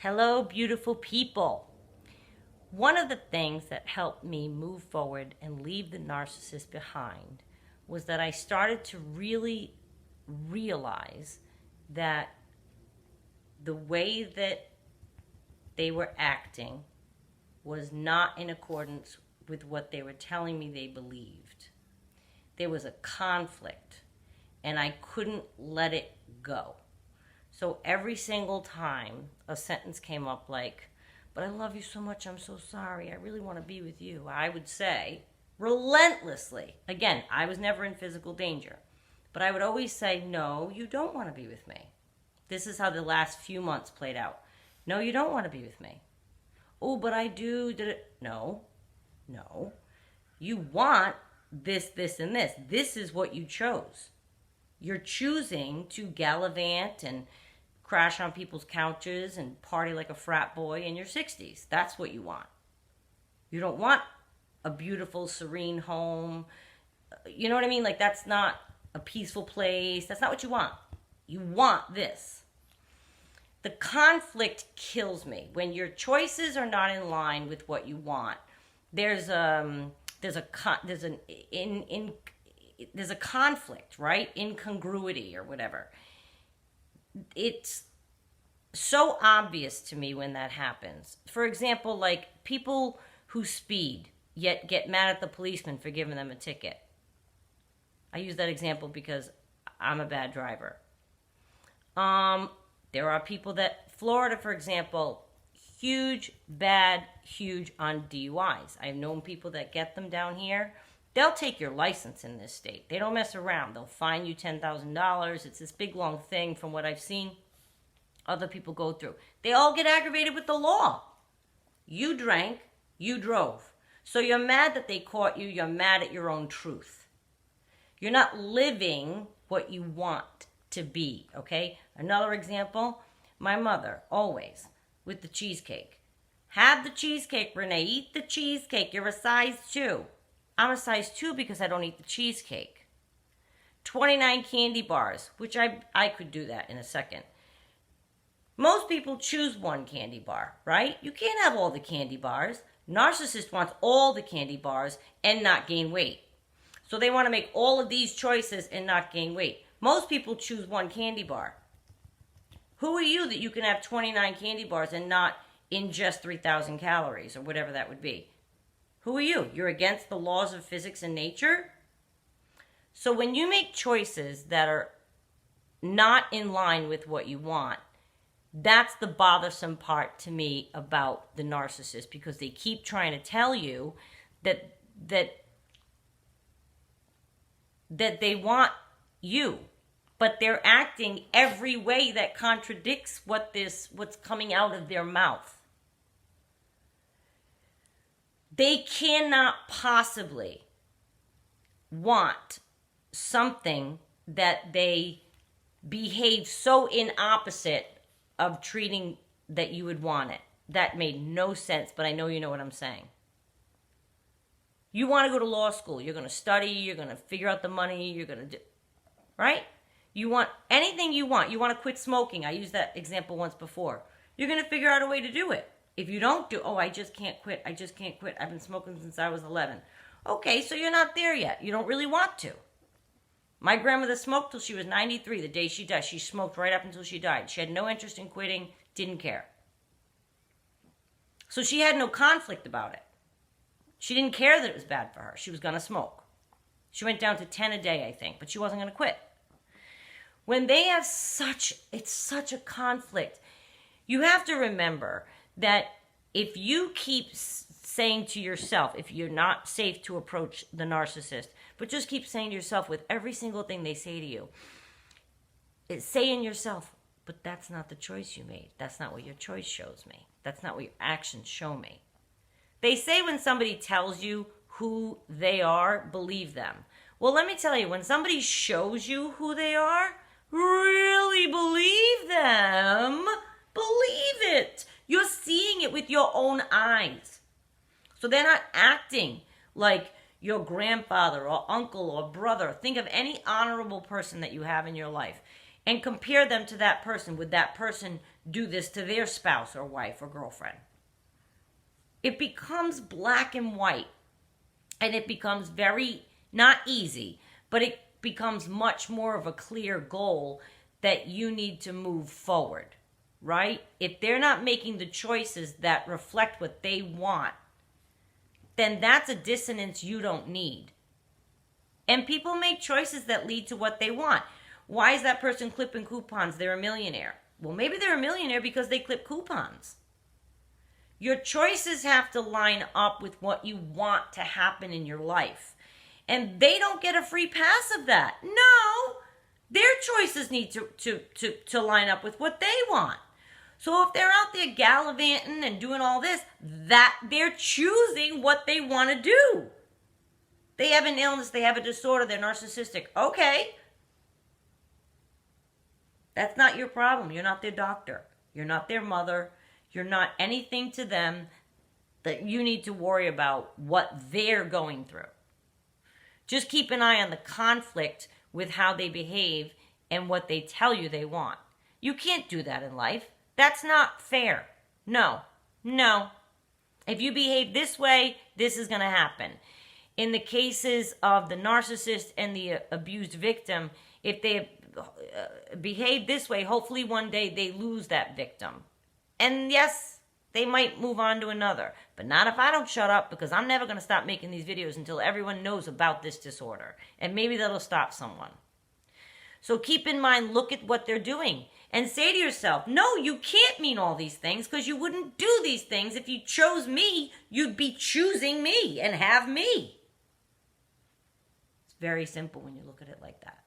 Hello, beautiful people. One of the things that helped me move forward and leave the narcissist behind was that I started to really realize that the way that they were acting was not in accordance with what they were telling me they believed. There was a conflict, and I couldn't let it go. So every single time a sentence came up like, but I love you so much, I'm so sorry, I really want to be with you, I would say relentlessly, again, I was never in physical danger, but I would always say, no, you don't want to be with me. This is how the last few months played out. No, you don't want to be with me. Oh, but I do. Did it? No, no. You want this, this, and this. This is what you chose. You're choosing to gallivant and crash on people's couches and party like a frat boy in your 60s. That's what you want. You don't want a beautiful, serene home. You know what I mean? Like, that's not a peaceful place. That's not what you want. You want this. The conflict kills me. When your choices are not in line with what you want, there's a conflict, right? Incongruity or whatever. It's so obvious to me when that happens. For example, like people who speed yet get mad at the policeman for giving them a ticket. I use that example because I'm a bad driver. There are people that, Florida, for example, huge on DUIs. I've known people that get them down here. They'll take your license in this state. They don't mess around. They'll fine you $10,000. It's this big, long thing from what I've seen other people go through. They all get aggravated with the law. You drank, you drove. So you're mad that they caught you. You're mad at your own truth. You're not living what you want to be, okay? Another example, my mother, always, with the cheesecake. Have the cheesecake, Renee. Eat the cheesecake. You're a size 2. I'm a size 2 because I don't eat the cheesecake. 29 candy bars, which I could do that in a second. Most people choose one candy bar, right? You can't have all the candy bars. Narcissist wants all the candy bars and not gain weight. So they want to make all of these choices and not gain weight. Most people choose one candy bar. Who are you that you can have 29 candy bars and not ingest 3,000 calories or whatever that would be? Who are you? You're against the laws of physics and nature? So when you make choices that are not in line with what you want, that's the bothersome part to me about the narcissist, because they keep trying to tell you that they want you, but they're acting every way that contradicts what's coming out of their mouth. They cannot possibly want something that they behave so in opposite of treating that you would want it. That made no sense, but I know you know what I'm saying. You want to go to law school. You're going to study. You're going to figure out the money. You're going to do, right? You want anything you want. You want to quit smoking. I used that example once before. You're going to figure out a way to do it. If you don't do, I just can't quit. I just can't quit. I've been smoking since I was 11. Okay, so you're not there yet. You don't really want to. My grandmother smoked till she was 93, the day she died. She smoked right up until she died. She had no interest in quitting, didn't care. So she had no conflict about it. She didn't care that it was bad for her. She was going to smoke. She went down to 10 a day, I think, but she wasn't going to quit. When they have it's such a conflict, you have to remember that if you keep saying to yourself, if you're not safe to approach the narcissist, but just keep saying to yourself with every single thing they say to you, say in yourself, but that's not the choice you made. That's not what your choice shows me. That's not what your actions show me. They say when somebody tells you who they are, believe them. Well, let me tell you, when somebody shows you who they are, really believe them. Believe it. You're seeing it with your own eyes. So they're not acting like your grandfather or uncle or brother. Think of any honorable person that you have in your life. and compare them to that person. Would that person do this to their spouse or wife or girlfriend? It becomes black and white, and it becomes very, not easy, but it becomes much more of a clear goal that you need to move forward, right? If they're not making the choices that reflect what they want, then that's a dissonance you don't need. And people make choices that lead to what they want. Why is that person clipping coupons? They're a millionaire. Well, maybe they're a millionaire because they clip coupons. Your choices have to line up with what you want to happen in your life. And they don't get a free pass of that. No, their choices need to line up with what they want. So if they're out there gallivanting and doing all this, that they're choosing what they want to do. They have an illness, they have a disorder, they're narcissistic. Okay. That's not your problem. You're not their doctor. You're not their mother. You're not anything to them that you need to worry about what they're going through. Just keep an eye on the conflict with how they behave and what they tell you they want. You can't do that in life. That's not fair. No. If you behave this way, this is going to happen. In the cases of the narcissist and the abused victim, if they behave this way, hopefully one day they lose that victim. And yes, they might move on to another. But not if I don't shut up, because I'm never going to stop making these videos until everyone knows about this disorder. And maybe that'll stop someone. So keep in mind, look at what they're doing. And say to yourself, no, you can't mean all these things, because you wouldn't do these things. If you chose me, you'd be choosing me and have me. It's very simple when you look at it like that.